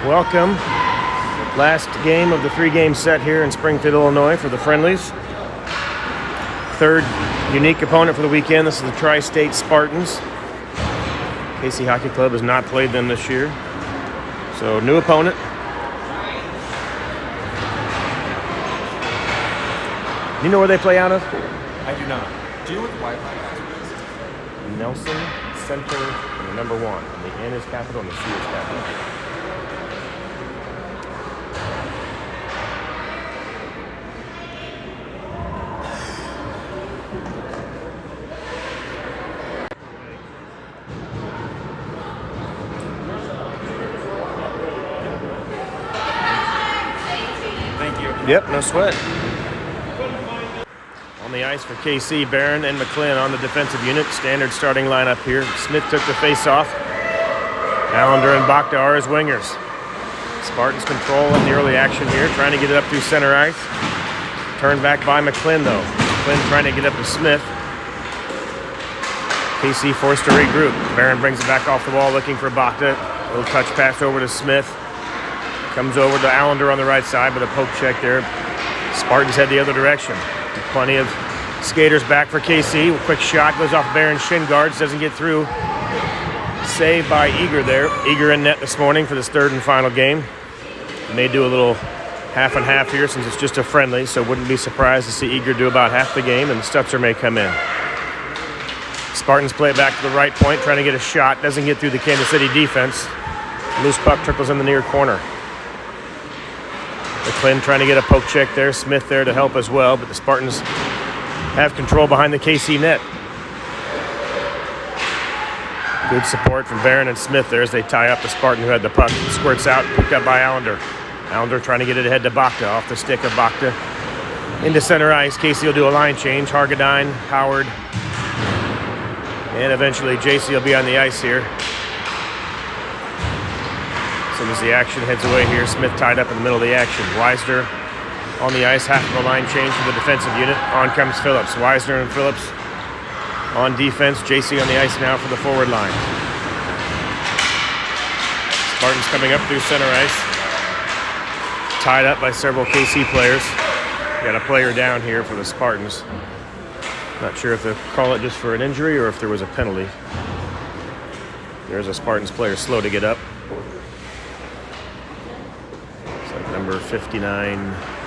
Welcome. Last game of the 3-game set here in Springfield, Illinois for the friendlies. Third unique opponent for the weekend. This is the Tri-State Spartans. KC Hockey Club has not played them this year. So, new opponent. Do you know where they play out of? I do not. Do you know what the Wi-Fi password is? Nelson Center and the number 1. And the N is capital and the C is capital. Thank you. Yep, no sweat. On the ice for KC, Barron and McClin on the defensive unit. Standard starting lineup here. Smith took the face-off. Allender and Bakta are his wingers. Spartans control in the early action here, trying to get it up through center ice. Turned back by McClin, though. McClin trying to get up to Smith. KC forced to regroup. Barron brings it back off the wall, looking for Bakta. A little touch pass over to Smith. Comes over to Allender on the right side, but a poke check there. Spartans head the other direction. Plenty of skaters back for KC. A quick shot goes off Barron's shin guards, doesn't get through. Saved by Eager there. Eager in net this morning for this third and final game. May do a little half and half here since it's just a friendly, so wouldn't be surprised to see Eager do about half the game, and Stutzer may come in. Spartans play it back to the right point, trying to get a shot. Doesn't get through the Kansas City defense. Loose puck trickles in the near corner. McClin trying to get a poke check there. Smith there to help as well, but the Spartans have control behind the KC net. Good support from Barron and Smith there as they tie up the Spartan who had the puck. It squirts out, picked up by Allender. Allender trying to get it ahead to Bakta, off the stick of Bakta. Into center ice, KC will do a line change. Hargadine, Howard, and eventually JC will be on the ice here. As the action heads away here, Smith tied up in the middle of the action. Weisner on the ice, half of a line change for the defensive unit. On comes Phillips. Weisner and Phillips on defense. JC on the ice now for the forward line. Spartans coming up through center ice. Tied up by several KC players. Got a player down here for the Spartans. Not sure if they call it just for an injury or if there was a penalty. There's a Spartans player slow to get up. Number 59,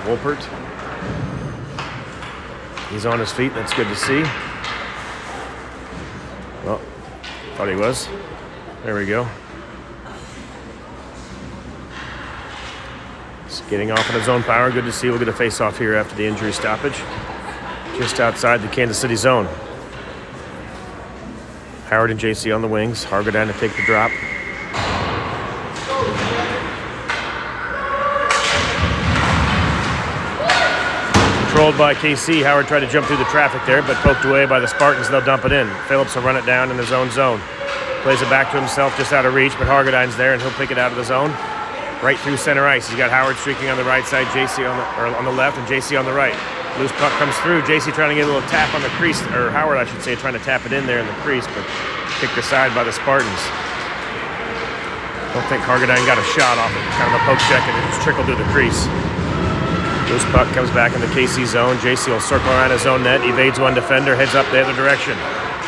Wolpert. He's on his feet. That's good to see. Well, thought he was. There we go. He's getting off in his own power. Good to see. We'll get a face-off here after the injury stoppage. Just outside the Kansas City zone. Howard and JC on the wings. Hargadine to take the drop. Controlled by KC. Howard tried to jump through the traffic there, but poked away by the Spartans. They'll dump it in. Phillips will run it down in his own zone. Plays it back to himself, just out of reach, but Hargadine's there, and he'll pick it out of the zone. Right through center ice. He's got Howard streaking on the right side, JC on the left, and JC on the right. Loose puck comes through. JC trying to get a little tap on the crease, or Howard, I should say, trying to tap it in there in the crease, but kicked aside by the Spartans. Don't think Hargadine got a shot off it. Kind of a poke check, and it just trickled through the crease. Loose puck comes back in the KC zone. JC will circle around his own net, evades one defender, heads up the other direction.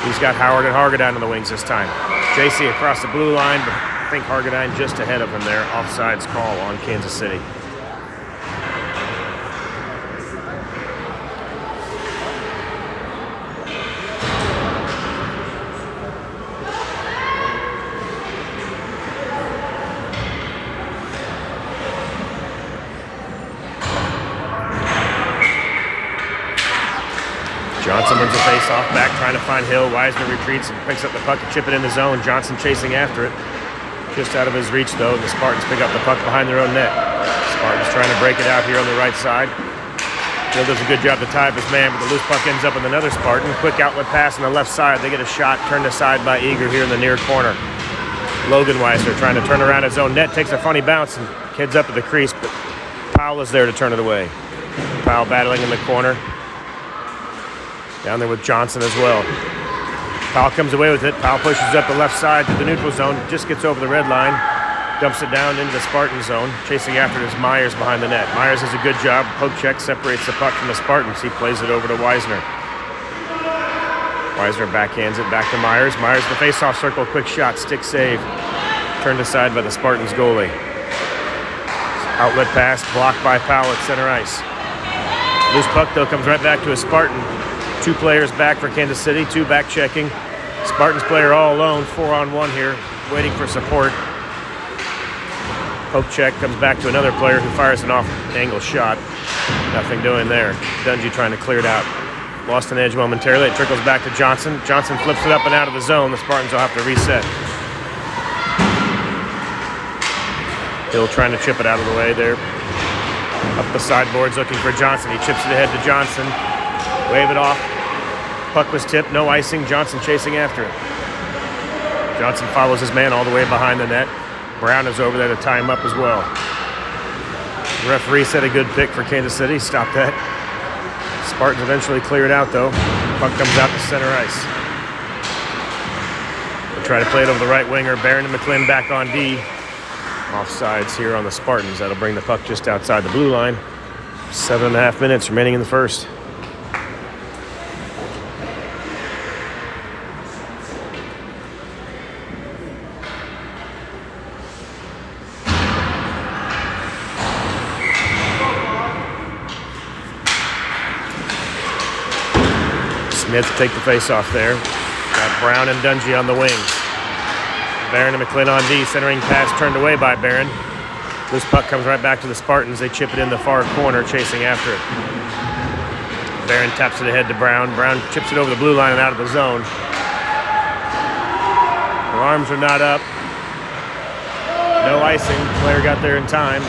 He's got Howard and Hargadine on the wings this time. JC across the blue line, but I think Hargadine just ahead of him there. Offsides call on Kansas City. Johnson wins the face-off back, trying to find Hill. Weisner retreats and picks up the puck and chip it in the zone. Johnson chasing after it. Just out of his reach, though. The Spartans pick up the puck behind their own net. Spartans trying to break it out here on the right side. Hill does a good job to tie up his man, but the loose puck ends up with another Spartan. Quick outlet pass on the left side. They get a shot turned aside by Eager here in the near corner. Logan Weisner trying to turn around his own net. Takes a funny bounce and heads up at the crease, but Powell is there to turn it away. Powell battling in the corner. Down there with Johnson as well. Powell comes away with it. Powell pushes up the left side to the neutral zone. Just gets over the red line. Dumps it down into the Spartan zone. Chasing after it is Myers behind the net. Myers does a good job. Poke check separates the puck from the Spartans. He plays it over to Weisner. Weisner backhands it back to Myers. Myers the face-off circle. Quick shot. Stick save. Turned aside by the Spartans goalie. Outlet pass. Blocked by Powell at center ice. Loose puck, though, comes right back to a Spartan. 2 players back for Kansas City. 2 back checking. Spartans player all alone. 4-on-1 here. Waiting for support. Poke check comes back to another player who fires an off-angle shot. Nothing doing there. Dungy trying to clear it out. Lost an edge momentarily. It trickles back to Johnson. Johnson flips it up and out of the zone. The Spartans will have to reset. Hill trying to chip it out of the way there. Up the sideboards looking for Johnson. He chips it ahead to Johnson. Wave it off. Puck was tipped. No icing. Johnson chasing after it. Johnson follows his man all the way behind the net. Brown is over there to tie him up as well. The referee said a good pick for Kansas City. Stop that. Spartans eventually clear it out, though. Puck comes out to center ice. They try to play it over the right winger. Barron and McClin back on D. Offsides here on the Spartans. That'll bring the puck just outside the blue line. 7.5 minutes remaining in the first. Smith take the face-off there. Got Brown and Dungy on the wings. Barron and McClin on D. Centering pass turned away by Barron. Loose puck comes right back to the Spartans. They chip it in the far corner, chasing after it. Barron taps it ahead to Brown. Brown chips it over the blue line and out of the zone. Alarms are not up. No icing. Player got there in time.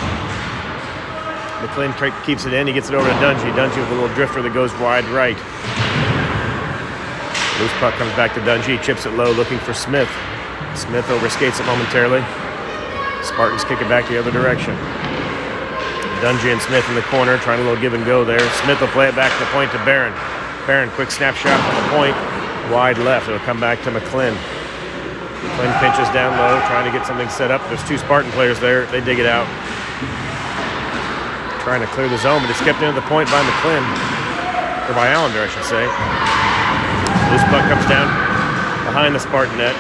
McClin keeps it in. He gets it over to Dungy. Dungy with a little drifter that goes wide right. Loose puck comes back to Dungy, chips it low, looking for Smith. Smith overskates it momentarily. Spartans kick it back the other direction. Dungy and Smith in the corner, trying a little give and go there. Smith will play it back to the point to Barron. Barron, quick snapshot from the point, wide left. It'll come back to McClin. McClin pinches down low, trying to get something set up. There's 2 Spartan players there. They dig it out. Trying to clear the zone, but it's kept into the point by McClin. Or by Allender, I should say. Loose puck comes down behind the Spartan net.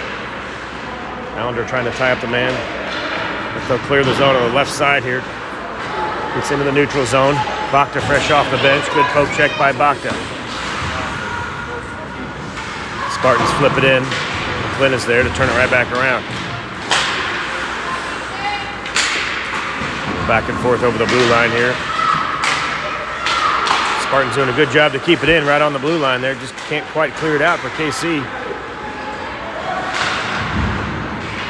Allender trying to tie up the man. But they'll clear the zone on the left side here. Gets into the neutral zone. Bakta fresh off the bench. Good poke check by Bakta. Spartans flip it in. McClin is there to turn it right back around. Back and forth over the blue line here. Spartans doing a good job to keep it in right on the blue line there. Just can't quite clear it out for KC.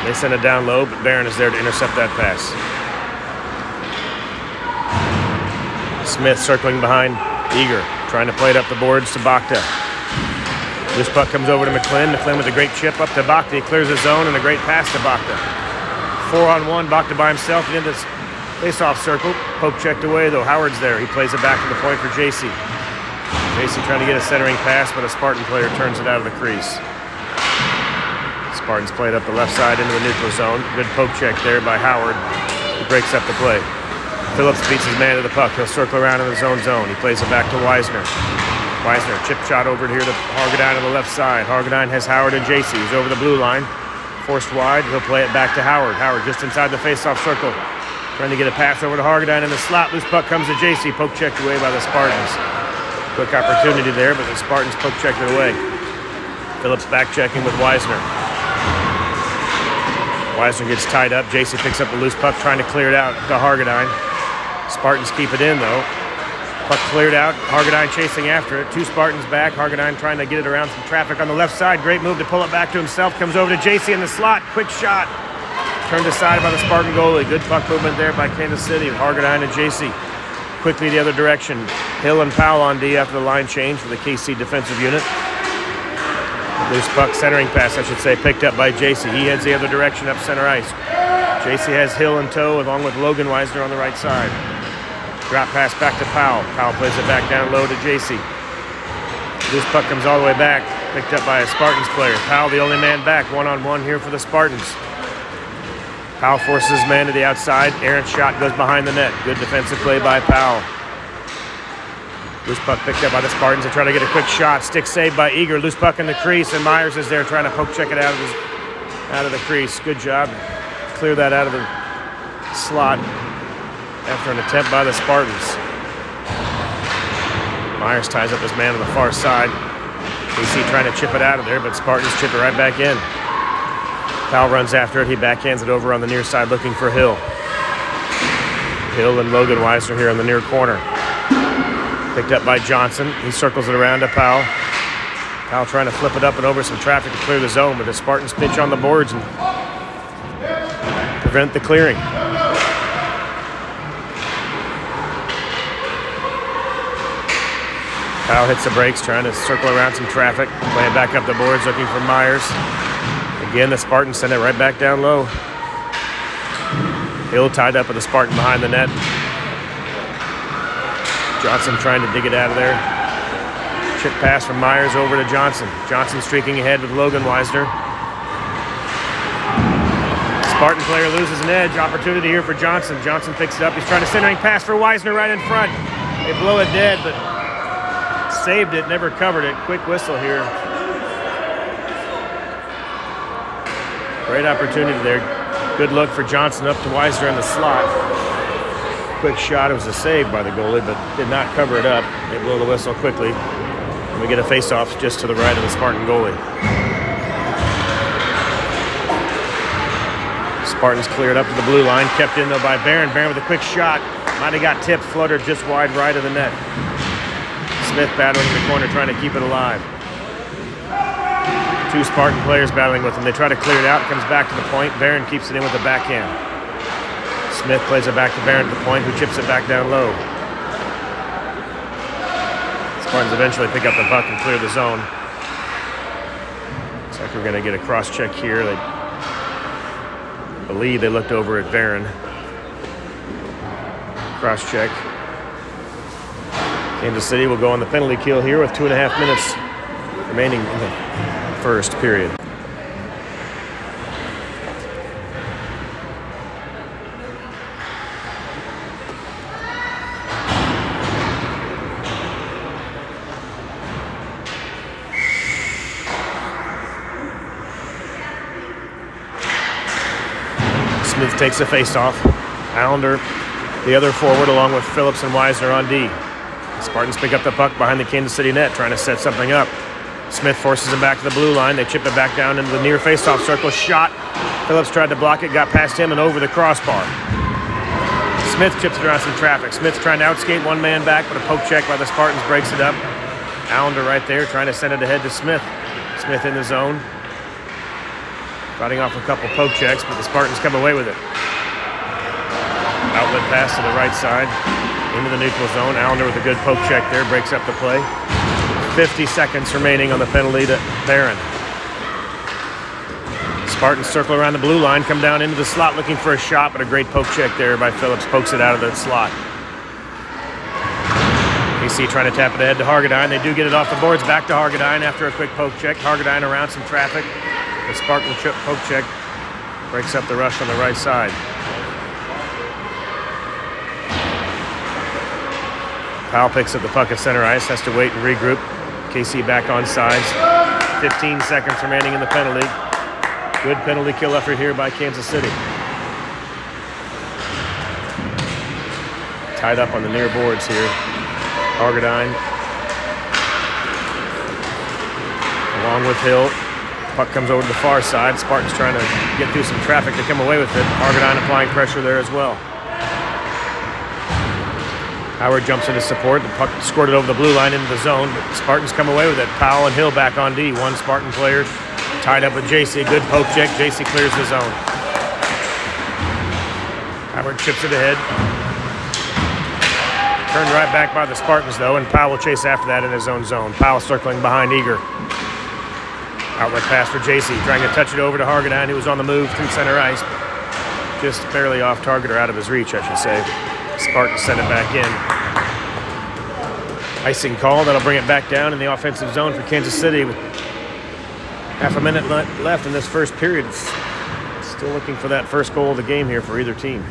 They send it down low, but Barron is there to intercept that pass. Smith circling behind Eager, trying to play it up the boards to Bakta. This puck comes over to McClin. McClin with a great chip up to Bakta. He clears the zone and a great pass to Bakta. 4-on-1, Bakta by himself and into this face-off circle. Poke checked away, though. Howard's there. He plays it back to the point for JC. JC trying to get a centering pass, but a Spartan player turns it out of the crease. Spartans played up the left side into the neutral zone. Good poke check there by Howard. He breaks up the play. Phillips beats his man to the puck. He'll circle around in the zone. He plays it back to Weisner. Weisner, chip shot over here to Hargadine on the left side. Hargadine has Howard and JC. He's over the blue line. Forced wide. He'll play it back to Howard. Howard just inside the face-off circle. Trying to get a pass over to Hargadine in the slot. Loose puck comes to JC. Poke checked away by the Spartans. Quick opportunity there, but the Spartans poke checked it away. Phillips back checking with Weisner. Weisner gets tied up. JC picks up the loose puck, trying to clear it out to Hargadine. Spartans keep it in, though. Puck cleared out. Hargadine chasing after it. 2 Spartans back. Hargadine trying to get it around some traffic on the left side. Great move to pull it back to himself. Comes over to JC in the slot. Quick shot. Turned aside by the Spartan goalie. Good puck movement there by Kansas City. Hargadine and JC. Quickly the other direction. Hill and Powell on D after the line change for the KC defensive unit. Loose puck, centering pass, I should say, picked up by JC. He heads the other direction up center ice. JC has Hill in tow along with Logan Weisner on the right side. Drop pass back to Powell. Powell plays it back down low to JC. This puck comes all the way back, picked up by a Spartans player. Powell, the only man back, 1-on-1 here for the Spartans. Powell forces his man to the outside. Errant shot goes behind the net. Good defensive play by Powell. Loose puck picked up by the Spartans. They try to get a quick shot. Stick saved by Eager. Loose puck in the crease, and Myers is there trying to poke check it out of the crease. Good job. Clear that out of the slot after an attempt by the Spartans. Myers ties up his man on the far side. KC trying to chip it out of there, but Spartans chip it right back in. Powell runs after it. He backhands it over on the near side looking for Hill. Hill and Logan Weisner here in the near corner. Picked up by Johnson. He circles it around to Powell. Powell trying to flip it up and over some traffic to clear the zone, but the Spartans pitch on the boards and prevent the clearing. Powell hits the brakes, trying to circle around some traffic. Playing back up the boards, looking for Myers. Again, the Spartans send it right back down low. Hill tied up with the Spartan behind the net. Johnson trying to dig it out of there. Chip pass from Myers over to Johnson. Johnson streaking ahead with Logan Weisner. Spartan player loses an edge. Opportunity here for Johnson. Johnson picks it up. He's trying to centering pass for Weisner right in front. They blow it dead, but saved it, never covered it. Quick whistle here. Great opportunity there. Good look for Johnson up to Weisner in the slot. Quick shot. It was a save by the goalie, but did not cover it up. They blow the whistle quickly. And we get a face-off just to the right of the Spartan goalie. Spartans cleared up to the blue line. Kept in, though, by Barron. Barron with a quick shot. Might have got tipped. Fluttered just wide right of the net. Smith battling in the corner, trying to keep it alive. Two Spartan players battling with him. They try to clear it out. It comes back to the point. Barron keeps it in with the backhand. Smith plays it back to Barron at the point, who chips it back down low. Spartans eventually pick up the puck and clear the zone. Looks like we're going to get a cross-check here. They believe they looked over at Barron. Cross-check. Kansas City will go on the penalty kill here with 2.5 minutes remaining in the first period. Smith takes a face-off. Allender, the other forward, along with Phillips and Weisner on D. Spartans pick up the puck behind the Kansas City net, trying to set something up. Smith forces him back to the blue line. They chip it back down into the near face-off circle. Shot. Phillips tried to block it, got past him and over the crossbar. Smith chips it around some traffic. Smith's trying to outskate one man back, but a poke check by the Spartans breaks it up. Allender right there, trying to send it ahead to Smith. Smith in the zone. Fighting off a couple poke checks, but the Spartans come away with it. Outlet pass to the right side. Into the neutral zone. Allender with a good poke check there, breaks up the play. 50 seconds remaining on the penalty to Barron. Spartans circle around the blue line, come down into the slot looking for a shot, but a great poke check there by Phillips. Pokes it out of the slot. KC trying to tap it ahead to Hargadine. They do get it off the boards, back to Hargadine after a quick poke check. Hargadine around some traffic. The Spartan poke check breaks up the rush on the right side. Powell picks up the puck at center ice, has to wait and regroup. KC back on sides. 15 seconds remaining in the penalty. Good penalty kill effort here by Kansas City. Tied up on the near boards here. Hargadine along with Hill. Puck comes over to the far side. Spartans trying to get through some traffic to come away with it. Hargadine applying pressure there as well. Howard jumps into support. The puck squirted over the blue line into the zone, but the Spartans come away with it. Powell and Hill back on D. One Spartan player tied up with JC. Good poke check. JC clears the zone. Howard chips it ahead. Turned right back by the Spartans, though, and Powell will chase after that in his own zone. Powell circling behind Eager. Outlet pass for JC, trying to touch it over to Hargadine, who was on the move through center ice. Just barely off target or out of his reach, I should say. Spartans send it back in. Icing call, that'll bring it back down in the offensive zone for Kansas City with half a minute left in this first period. It's Still looking for that first goal of the game here for either team.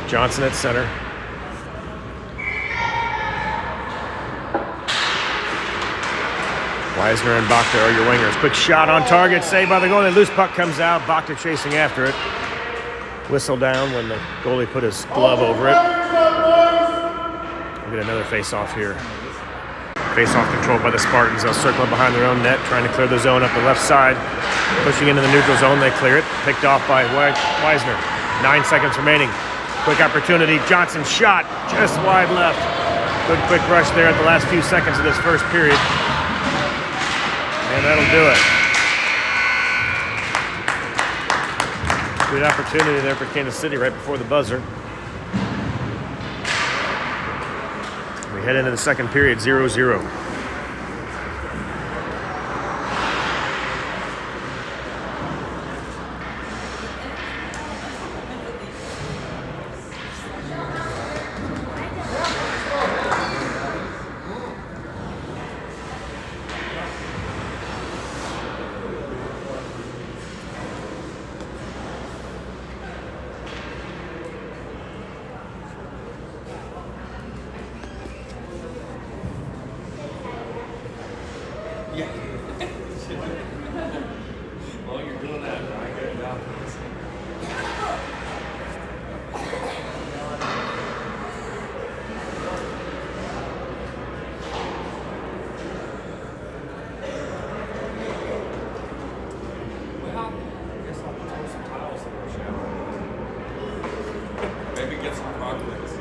Johnson at center. Weisner and Bakhta are your wingers. Quick shot on target, saved by the goalie. Loose puck comes out. Bakhta chasing after it. Whistle down when the goalie put his glove over it. We'll get another face-off here. Face-off controlled by the Spartans. They'll circle behind their own net, trying to clear the zone up the left side. Pushing into the neutral zone, they clear it. Picked off by Weisner. 9 seconds remaining. Quick opportunity. Johnson shot just wide left. Good quick rush there at the last few seconds of this first period. And that'll do it. Good opportunity there for Kansas City right before the buzzer. We head into the second period, 0-0. Yeah. While you're doing that, I get it out. Well, I guess I'll throw some tiles in the shower. Maybe get some progress.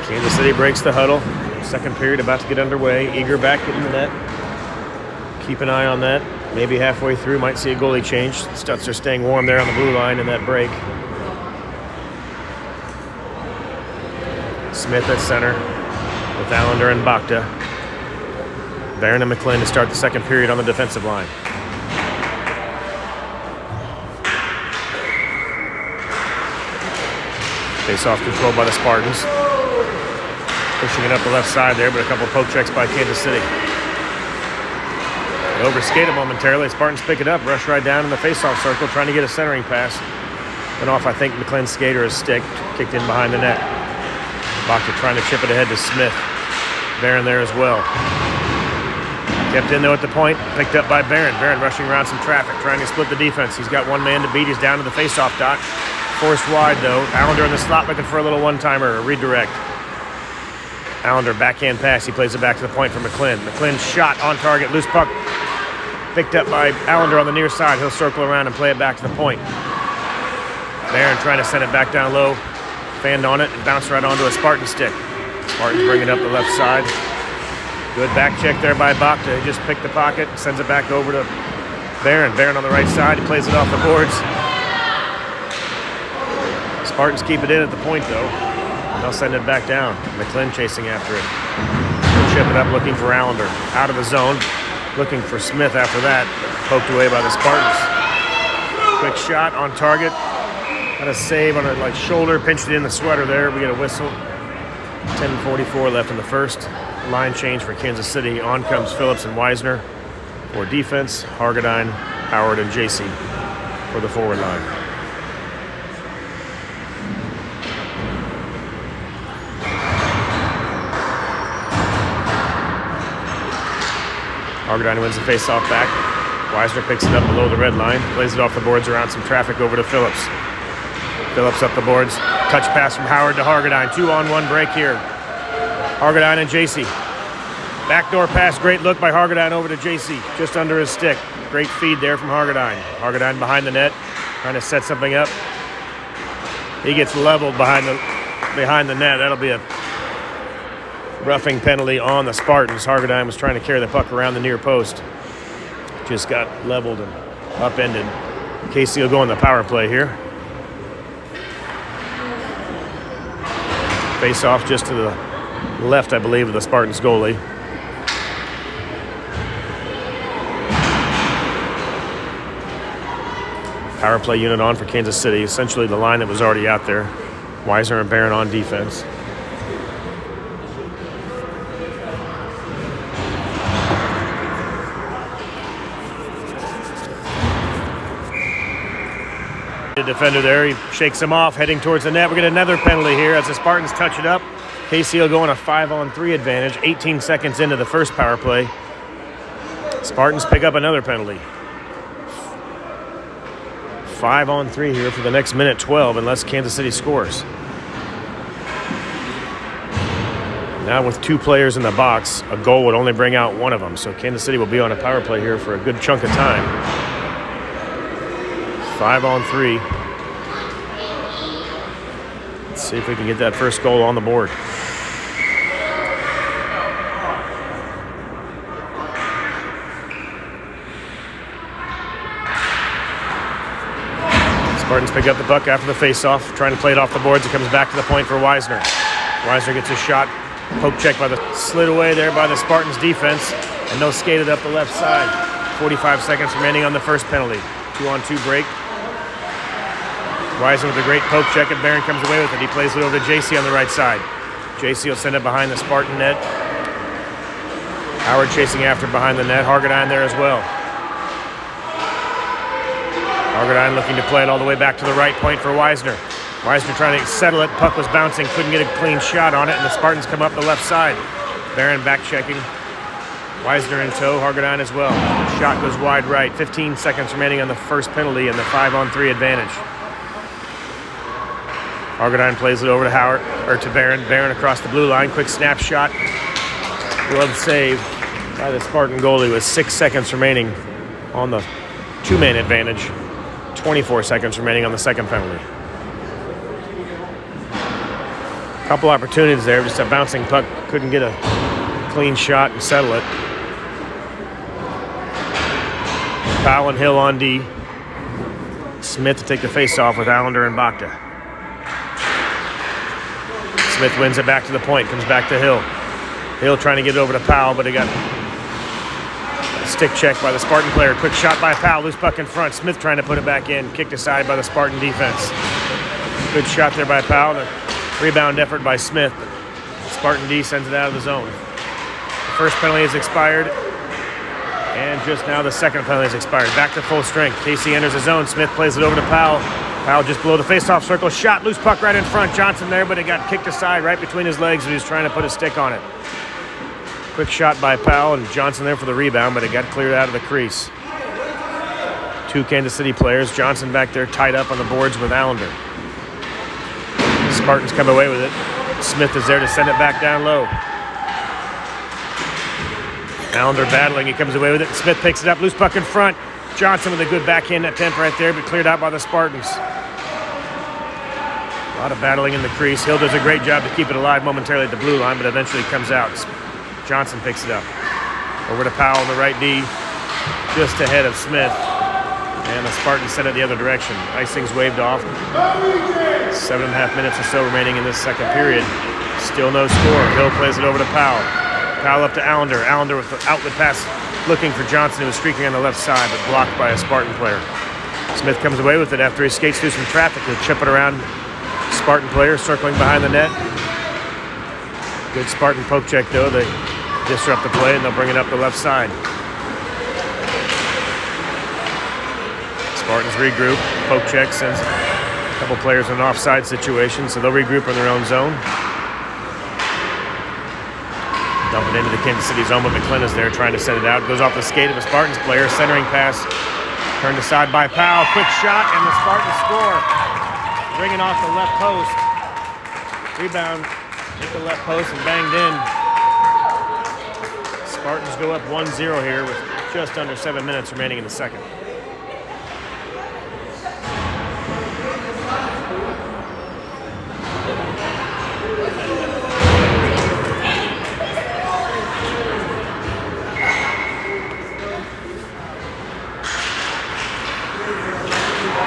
Kansas City breaks the huddle. Second period about to get underway. Eager back in the net. Keep an eye on that. Maybe halfway through, might see a goalie change. Stutz are staying warm there on the blue line in that break. Smith at center with Allender and Bakhta. Barron and McLean to start the second period on the defensive line. Face-off controlled by the Spartans. Pushing it up the left side there, but a couple poke checks by Kansas City. They overskated momentarily. Spartans pick it up, rush right down in the face-off circle, trying to get a centering pass. Went off, I think, McLean's skater, his stick, kicked in behind the net. Bakhta trying to chip it ahead to Smith. Barron there as well. Kept in, though, at the point. Picked up by Barron. Barron rushing around some traffic, trying to split the defense. He's got one man to beat. He's down to the face-off dot. Forced wide, though. Allender in the slot looking for a little one-timer, a redirect. Allender backhand pass. He plays it back to the point for McLean. McLean shot on target. Loose puck picked up by Allender on the near side. He'll circle around and play it back to the point. Barron trying to send it back down low. Fanned on it and bounced right onto a Spartan stick. Spartans bring it up the left side. Good back check there by Bakhta. He just picked the pocket, sends it back over to Barron. Barron on the right side. He plays it off the boards. Spartans keep it in at the point, though. They'll send it back down. McLean chasing after it. He'll chip it up looking for Allender. Out of the zone. Looking for Smith after that. Poked away by the Spartans. Quick shot on target. Got a save on a shoulder. Pinched it in the sweater there. We get a whistle. 10:44 left in the first. Line change for Kansas City. On comes Phillips and Weisner for defense. Hargadine, Howard, and JC for the forward line. Hargadine wins the face-off back. Weisner picks it up below the red line. Plays it off the boards around some traffic over to Phillips. Phillips up the boards. Touch pass from Howard to Hargadine. 2-on-1 break here. Hargadine and JC. Backdoor pass. Great look by Hargadine over to JC. Just under his stick. Great feed there from Hargadine. Hargadine behind the net. Trying to set something up. He gets leveled behind the net. That'll be a roughing penalty on the Spartans. Hargadine was trying to carry the puck around the near post. Just got leveled and upended. Casey will go on the power play here. Face off just to the left, I believe, of the Spartans goalie. Power play unit on for Kansas City. Essentially the line that was already out there. Weisner and Barron on defense. The defender there, he shakes him off, heading towards the net. We're getting another penalty here as the Spartans touch it up. KC will go on a 5-on-3 advantage, 18 seconds into the first power play. Spartans pick up another penalty. 5-on-3 here for the next minute 12 unless Kansas City scores. Now with 2 players in the box, a goal would only bring out one of them. So Kansas City will be on a power play here for a good chunk of time. 5-on-3. Let's see if we can get that first goal on the board. Spartans pick up the puck after the face-off, trying to play it off the boards. It comes back to the point for Weisner. Weisner gets a shot, poke check slid away there by the Spartans defense, and they'll skate it up the left side. 45 seconds remaining on the first penalty. 2-on-2 break. Weisner with a great poke check, and Barron comes away with it. He plays it over to JC on the right side. JC will send it behind the Spartan net. Howard chasing after behind the net. Hargadine there as well. Hargadine looking to play it all the way back to the right point for Weisner. Weisner trying to settle it. Puck was bouncing, couldn't get a clean shot on it, and the Spartans come up the left side. Barron back checking. Weisner in tow, Hargadine as well. Shot goes wide right. 15 seconds remaining on the first penalty and the 5-on-3 advantage. Hargadine plays it over to Howard, or to Barron. Barron across the blue line. Quick snapshot. Glove save by the Spartan goalie with 6 seconds remaining on the 2-man advantage. 24 seconds remaining on the second penalty. Couple opportunities there, just a bouncing puck. Couldn't get a clean shot and settle it. Powell and Hill on D. Smith to take the face-off with Allender and Bakta. Smith wins it back to the point, comes back to Hill. Hill trying to get it over to Powell, but he got a stick check by the Spartan player. Quick shot by Powell, loose puck in front. Smith trying to put it back in, kicked aside by the Spartan defense. Good shot there by Powell. A rebound effort by Smith. Spartan D sends it out of the zone. The first penalty has expired, and just now the second penalty has expired. Back to full strength. KC enters the zone. Smith plays it over to Powell. Powell just below the face-off circle. Shot, loose puck right in front. Johnson there, but it got kicked aside right between his legs, and he was trying to put a stick on it. Quick shot by Powell, and Johnson there for the rebound, but it got cleared out of the crease. 2 Kansas City players. Johnson back there tied up on the boards with Allender. Spartans come away with it. Smith is there to send it back down low. Allender battling. He comes away with it. Smith picks it up. Loose puck in front. Johnson with a good backhand attempt right there, but cleared out by the Spartans. A lot of battling in the crease. Hill does a great job to keep it alive momentarily at the blue line, but eventually comes out. Johnson picks it up. Over to Powell on the right D, just ahead of Smith. And the Spartans sent it the other direction. Icing's waved off. 7.5 minutes or so remaining in this second period. Still no score. Hill plays it over to Powell. Powell up to Allender. Allender with the outlet pass looking for Johnson, who was streaking on the left side, but blocked by a Spartan player. Smith comes away with it after he skates through some traffic. He'll chip it around Spartan player circling behind the net. Good Spartan poke check, though. They disrupt the play, and they'll bring it up the left side. Spartans regroup. Poke check sends a couple players in an offside situation, so they'll regroup in their own zone. Dump it into the Kansas City zone, but McClellan is there trying to send it out. Goes off the skate of a Spartans player. Centering pass. Turned aside by Powell. Quick shot, and the Spartans score. Bringing off the left post. Rebound hit the left post and banged in. Spartans go up 1-0 here with just under 7 minutes remaining in the second.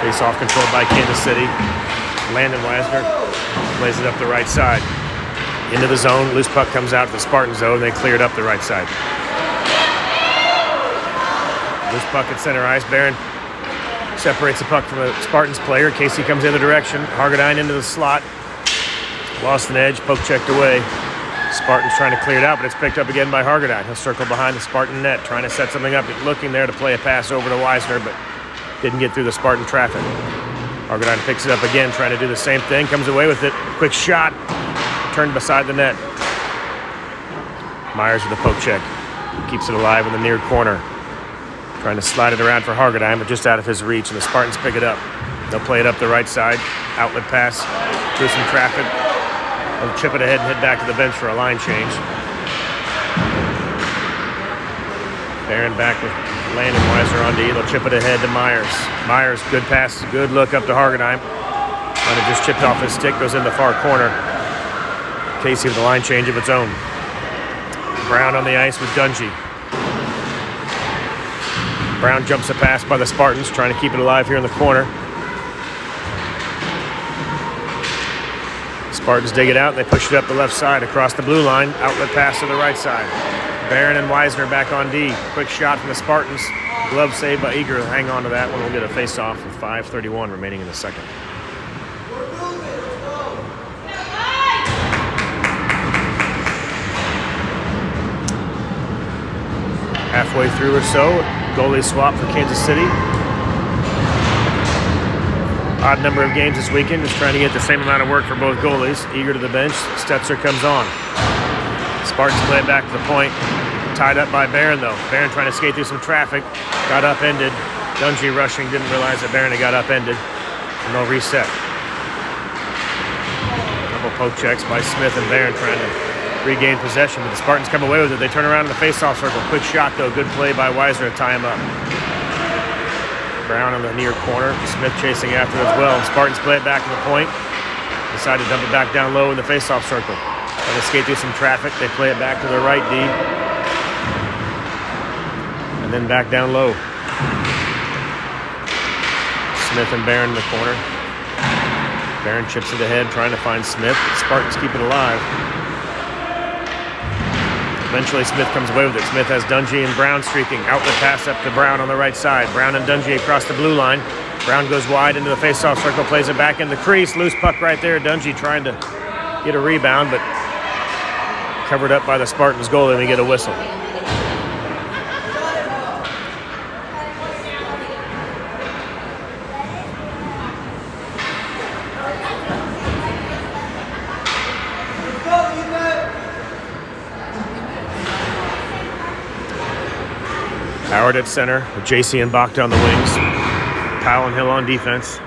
Face-off controlled by Kansas City. Landon Weisner plays it up the right side. into the zone. Loose puck comes out to the Spartan zone. They cleared up the right side. Loose puck at center ice. Barron separates the puck from a Spartans player. Casey comes the other direction. Hargadine into the slot. Lost an edge. Poke checked away. Spartans trying to clear it out, but it's picked up again by Hargadine. He'll circle behind the Spartan net, trying to set something up. Looking there to play a pass over to Weisner, but didn't get through the Spartan traffic. Hargadine picks it up again, trying to do the same thing. Comes away with it. Quick shot. Turned beside the net. Myers with a poke check. Keeps it alive in the near corner. Trying to slide it around for Hargadine, but just out of his reach, and the Spartans pick it up. They'll play it up the right side. Outlet pass through some traffic. They'll chip it ahead and head back to the bench for a line change. Barron back with Landon Weiser on D. They'll chip it ahead to Myers. Myers, good pass, good look up to Hargadine. And it just chipped off his stick, goes in the far corner. Casey with a line change of its own. Brown on the ice with Dungy. Brown jumps a pass by the Spartans, trying to keep it alive here in the corner. Spartans dig it out, and they push it up the left side across the blue line. Outlet pass to the right side. Barron and Weisner back on D. Quick shot from the Spartans. Glove save by Eager. Hang on to that one. We'll get a face-off with 5:31 remaining in the second. Halfway through or so, goalie swap for Kansas City. Odd number of games this weekend, just trying to get the same amount of work for both goalies. Eager to the bench, Stetzer comes on. Spartans play it back to the point. Tied up by Barron though. Barron trying to skate through some traffic. Got upended. Dungy rushing, didn't realize that Barron had got upended. And they'll reset. Couple poke checks by Smith and Barron trying to regain possession, but the Spartans come away with it. They turn around in the face-off circle. Quick shot though, good play by Weisner to tie him up. Brown on the near corner. Smith chasing after as well. Spartans play it back to the point. Decide to dump it back down low in the face-off circle. Trying to skate through some traffic. They play it back to the right D. And then back down low. Smith and Barron in the corner. Barron chips it ahead, trying to find Smith. Spartans keep it alive. Eventually Smith comes away with it. Smith has Dungy and Brown streaking. Outlet pass up to Brown on the right side. Brown and Dungy across the blue line. Brown goes wide into the face-off circle, plays it back in the crease. Loose puck right there. Dungy trying to get a rebound, but covered up by the Spartans goalie, and they get a whistle. Howard at center with JC and Bachta on the wings. Powell and Hill on defense.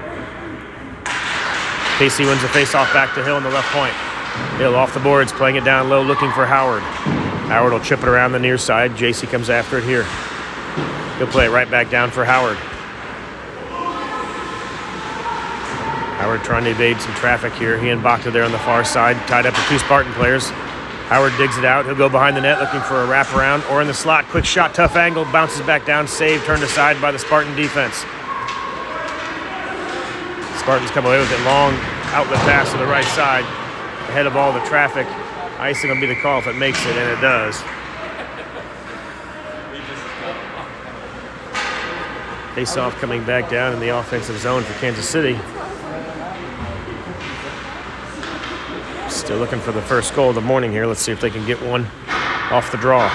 Casey wins the face-off back to Hill on the left point. Hill off the boards, playing it down low, looking for Howard. Howard will chip it around the near side. JC comes after it here. He'll play it right back down for Howard. Howard trying to evade some traffic here. He and Bachta there on the far side, tied up to two Spartan players. Howard digs it out. He'll go behind the net looking for a wraparound or in the slot. Quick shot, tough angle, bounces back down, save, turned aside by the Spartan defense. Spartans come away with it. Long outlet pass to the right side. Ahead of all the traffic. Icing will be the call if it makes it, and it does. Face-off coming back down in the offensive zone for Kansas City. Still looking for the first goal of the morning here. Let's see if they can get one off the draw.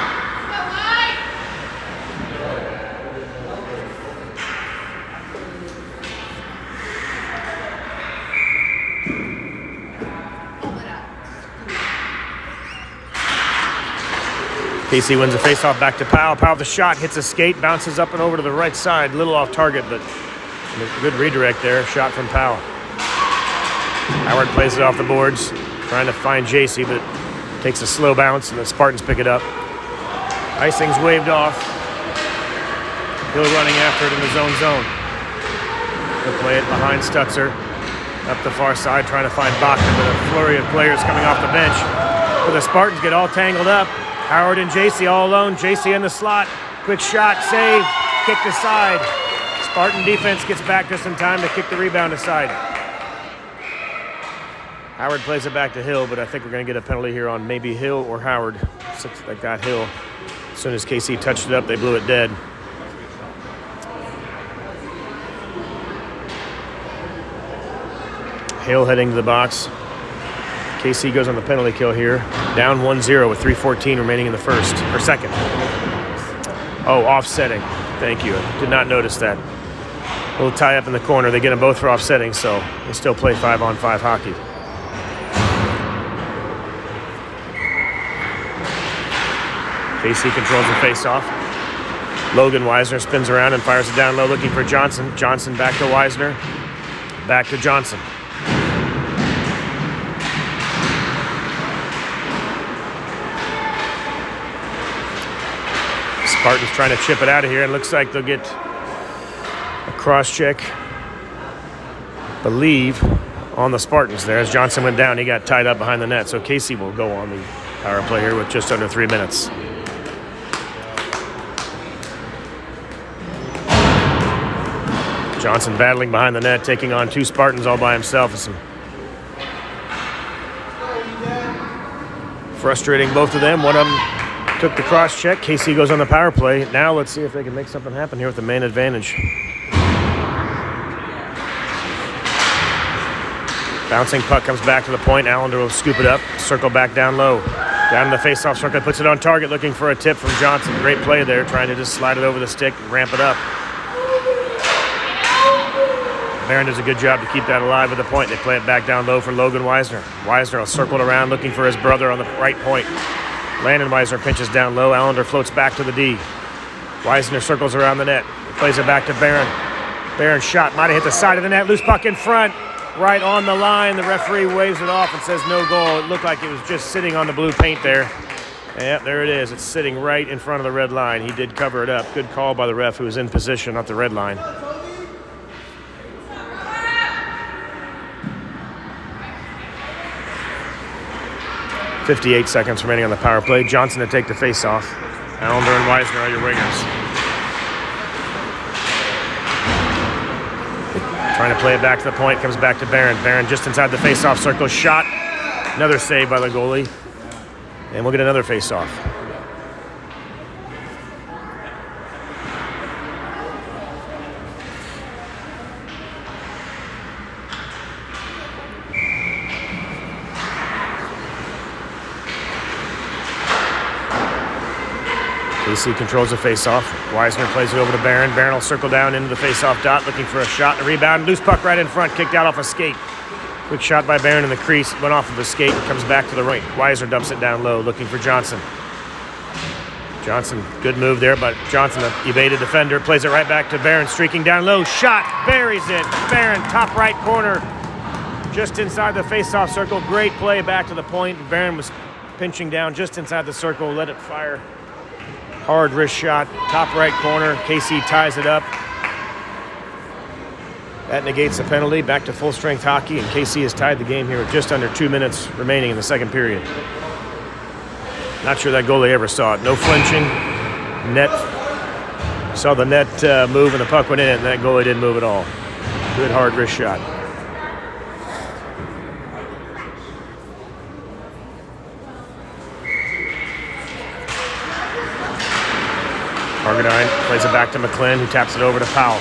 Casey wins the face-off back to Powell. Powell with the shot, hits a skate, bounces up and over to the right side. A little off target, but a good redirect there. Shot from Powell. Howard plays it off the boards. Trying to find JC, but takes a slow bounce, and the Spartans pick it up. Icing's waved off. Hill running after it in the zone. He'll play it behind Stutzer. Up the far side, trying to find Bachta, but a flurry of players coming off the bench. But the Spartans get all tangled up. Howard and JC all alone. JC in the slot. Quick shot, save, kicked aside. Spartan defense gets back just in time to kick the rebound aside. Howard plays it back to Hill, but I think we're going to get a penalty here on maybe Hill or Howard. That got Hill. As soon as KC touched it up, they blew it dead. Hill heading to the box. KC goes on the penalty kill here. Down 1-0 with 3:14 remaining in the first, or second. Oh, offsetting. Thank you. Did not notice that. A little tie up in the corner. They get them both for offsetting, so they still play 5-on-5 hockey. KC controls the face-off. Logan Weisner spins around and fires it down low looking for Johnson. Johnson back to Weisner. Back to Johnson. Spartans trying to chip it out of here, and looks like they'll get a cross check, believe, on the Spartans there. As Johnson went down, he got tied up behind the net, so KC will go on the power play here with just under 3 minutes. Johnson battling behind the net, taking on 2 Spartans all by himself. Some frustrating, both of them. One of them took the cross check. KC goes on the power play. Now let's see if they can make something happen here with the man advantage. Bouncing puck comes back to the point. Allender will scoop it up, circle back down low. Down in the face-off circle, puts it on target, looking for a tip from Johnson. Great play there, trying to just slide it over the stick and ramp it up. Barron does a good job to keep that alive at the point. They play it back down low for Logan Weisner. Weisner will circle it around, looking for his brother on the right point. Landon Weisner pinches down low. Allender floats back to the D. Weisner circles around the net. Plays it back to Barron. Barron's shot might have hit the side of the net. Loose puck in front. Right on the line. The referee waves it off and says no goal. It looked like it was just sitting on the blue paint there. Yep, there it is. It's sitting right in front of the red line. He did cover it up. Good call by the ref, who was in position at the red line. .58 seconds remaining on the power play. Johnson to take the face-off. Allender and Weisner are your wingers. Trying to play it back to the point. Comes back to Barron. Barron just inside the face-off circle. Shot. Another save by the goalie. And we'll get another face-off. KC controls the face-off. Weisner plays it over to Barron. Barron will circle down into the face-off dot, looking for a shot and a rebound. Loose puck right in front, kicked out off a skate. Quick shot by Barron in the crease. Went off of a skate and comes back to the right. Weisner dumps it down low, looking for Johnson. Johnson, good move there, but Johnson, an evaded defender, plays it right back to Barron, streaking down low. Shot, buries it. Barron, top right corner, just inside the face-off circle. Great play back to the point. Barron was pinching down just inside the circle, let it fire. Hard wrist shot, top right corner. KC ties it up. That negates the penalty. Back to full-strength hockey, and KC has tied the game here with just under 2 minutes remaining in the second period. Not sure that goalie ever saw it. No flinching. Net. Saw the net move, and the puck went in, and that goalie didn't move at all. Good hard wrist shot. Hargadine plays it back to McClin, who taps it over to Powell.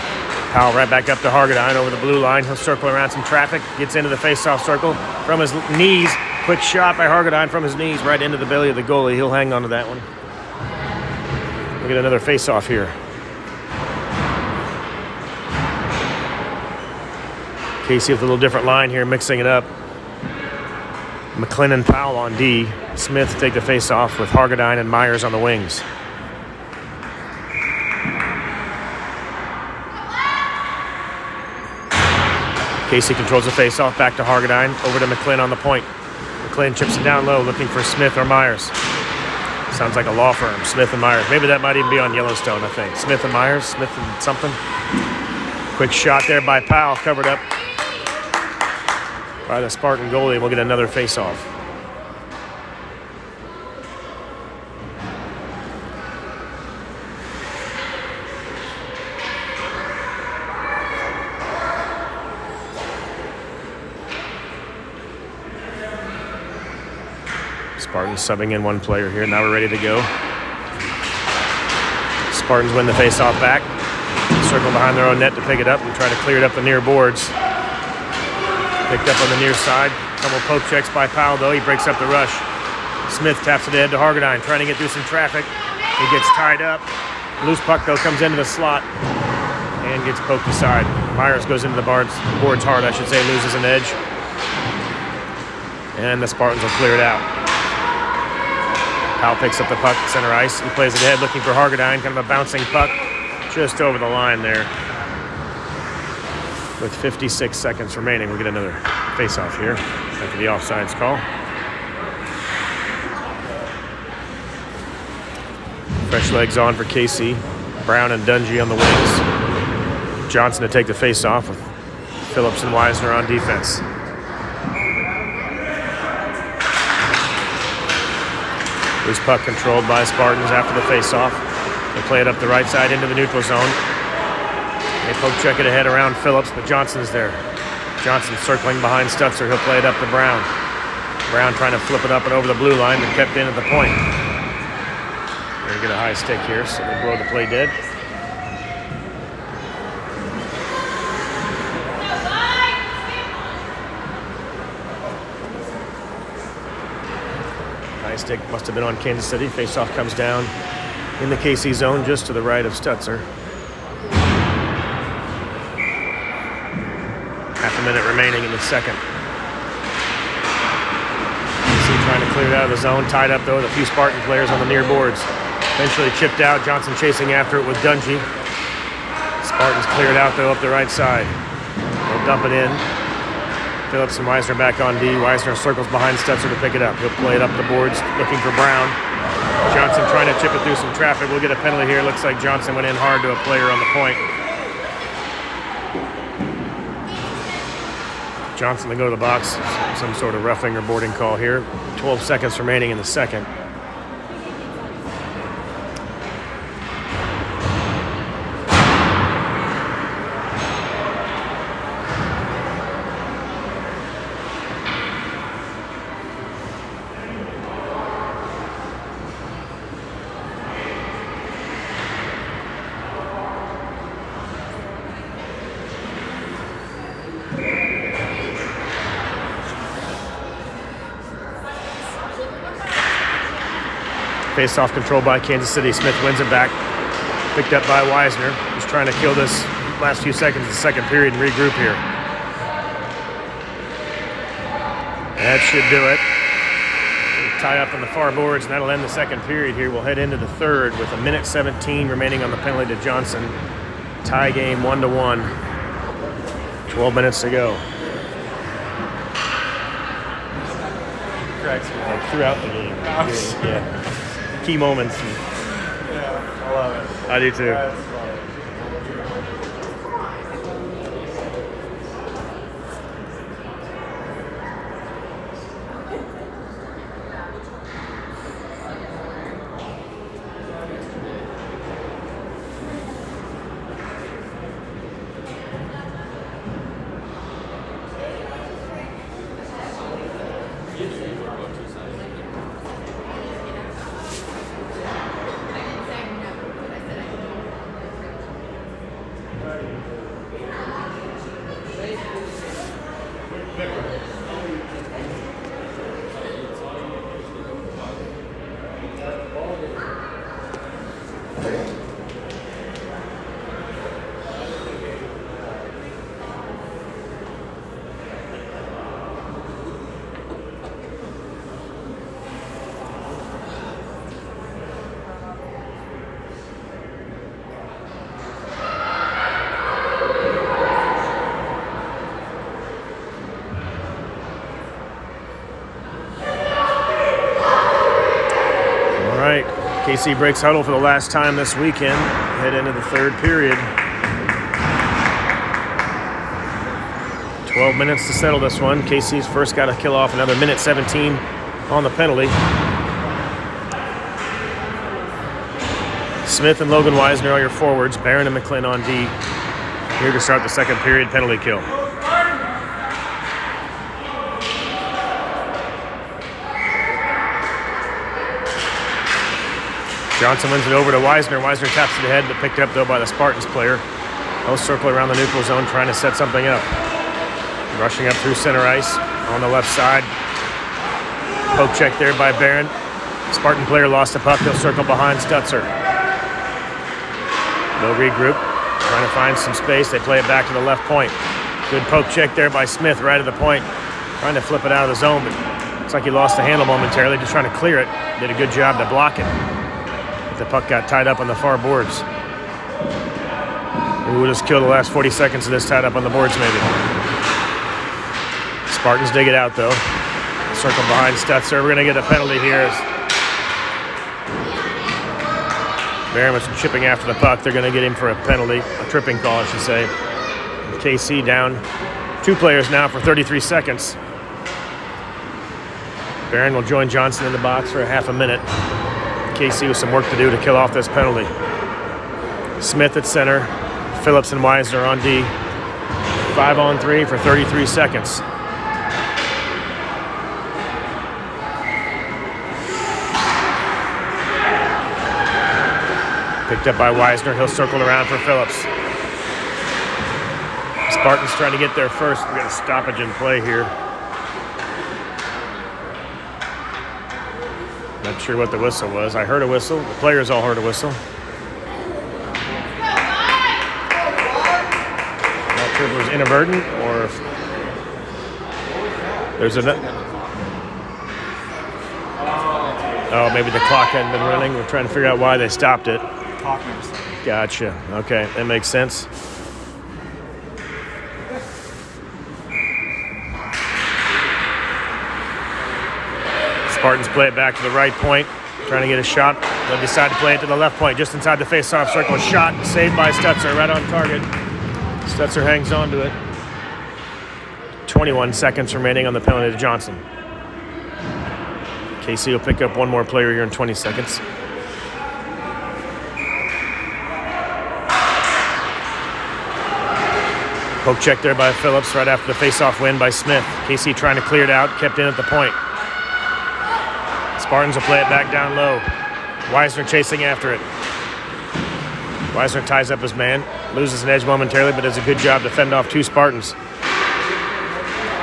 Powell right back up to Hargadine over the blue line. He'll circle around some traffic, gets into the face-off circle from his knees. Quick shot by Hargadine from his knees right into the belly of the goalie. He'll hang on to that one. We'll get another face-off here. KC with a little different line here, mixing it up. McClin and Powell on D. Smith take the face-off with Hargadine and Myers on the wings. KC controls the face-off, back to Hargadine, over to McClin on the point. McClin chips it down low, looking for Smith or Myers. Sounds like a law firm, Smith and Myers. Maybe that might even be on Yellowstone, I think. Smith and Myers, Smith and something. Quick shot there by Powell, covered up by the Spartan goalie. We'll get another face-off. Spartans subbing in one player here. Now we're ready to go. Spartans win the face-off back. Circle behind their own net to pick it up and try to clear it up the near boards. Picked up on the near side. Couple poke checks by Powell, though. He breaks up the rush. Smith taps it ahead to Hargadine, trying to get through some traffic. He gets tied up. Loose puck, though, comes into the slot and gets poked aside. Myers goes into the boards hard, I should say, loses an edge. And the Spartans will clear it out. Powell picks up the puck at center ice. He plays it ahead looking for Hargadine, kind of a bouncing puck just over the line there. With 56 seconds remaining, we'll get another face-off here after the offsides call. Fresh legs on for KC. Brown and Dungy on the wings. Johnson to take the face-off with Phillips and Wisner on defense. Loose puck controlled by Spartans after the face-off. They play it up the right side into the neutral zone. They poke check it ahead around Phillips, but Johnson's there. Johnson circling behind Stutzer. He'll play it up to Brown. Brown trying to flip it up and over the blue line, but kept in at the point. They're going to get a high stick here, so they blow the play dead. High stick must have been on Kansas City. Faceoff comes down in the KC zone just to the right of Stutzer. Half a minute remaining in the second. KC trying to clear it out of the zone. Tied up, though, with a few Spartan players on the near boards. Eventually chipped out. Johnson chasing after it with Dungy. Spartans cleared out, though, up the right side. They'll dump it in. Phillips and Wisner back on D. Wisner circles behind Stutzer to pick it up. He'll play it up the boards, looking for Brown. Johnson trying to chip it through some traffic. We'll get a penalty here. Looks like Johnson went in hard to a player on the point. Johnson to go to the box. Some sort of roughing or boarding call here. 12 seconds remaining in the second. Face-off controlled by Kansas City. Smith wins it back. Picked up by Wisner. He's trying to kill this last few seconds of the second period and regroup here. That should do it. Tie up on the far boards, and that'll end the second period here. We'll head into the third with a minute 17 remaining on the penalty to Johnson. Tie game 1-1. 12 minutes to go. Cracks me up. Like throughout the game. Yeah. Key moments. Yeah, I love it. I do too. That's funny. KC breaks huddle for the last time this weekend. Head into the third period. 12 minutes to settle this one. KC's first got to kill off another minute 17 on the penalty. Smith and Logan Wisner are your forwards. Barron and McClin on D. Here to start the second period penalty kill. Johnson wins it over to Weisner. Weisner taps it ahead, but picked up though by the Spartans player. They'll circle around the neutral zone trying to set something up. Rushing up through center ice on the left side. Poke check there by Barron. Spartan player lost the puck. They'll circle behind Stutzer. They'll regroup, trying to find some space. They play it back to the left point. Good poke check there by Smith right at the point. Trying to flip it out of the zone, but looks like he lost the handle momentarily. Just trying to clear it. Did a good job to block it. But the puck got tied up on the far boards. We will just kill the last 40 seconds of this tied up on the boards maybe. Spartans dig it out though. Circle behind Stutzer. We're going to get a penalty here. Barron was chipping after the puck. They're going to get him for a penalty, a tripping call, I should say. KC down 2 players now for 33 seconds. Barron will join Johnson in the box for a half a minute. KC with some work to do to kill off this penalty. Smith at center. Phillips and Weisner on D. 5-on-3 for 33 seconds. Picked up by Weisner. He'll circle around for Phillips. Spartans trying to get there first. We got a stoppage in play here. Not sure what the whistle was. I heard a whistle. The players all heard a whistle. Not sure if it was inadvertent or if there's a... Oh, maybe the clock hadn't been running. We're trying to figure out why they stopped it. Gotcha. Okay, that makes sense. Spartans play it back to the right point, trying to get a shot. They decide to play it to the left point, just inside the face-off circle. Shot saved by Stutzer, right on target. Stutzer hangs on to it. 21 seconds remaining on the penalty to Johnson. KC will pick up one more player here in 20 seconds. Poke check there by Phillips right after the face-off win by Smith. KC trying to clear it out, kept in at the point. Spartans will play it back down low. Weisner chasing after it. Weisner ties up his man, loses an edge momentarily, but does a good job to fend off 2 Spartans.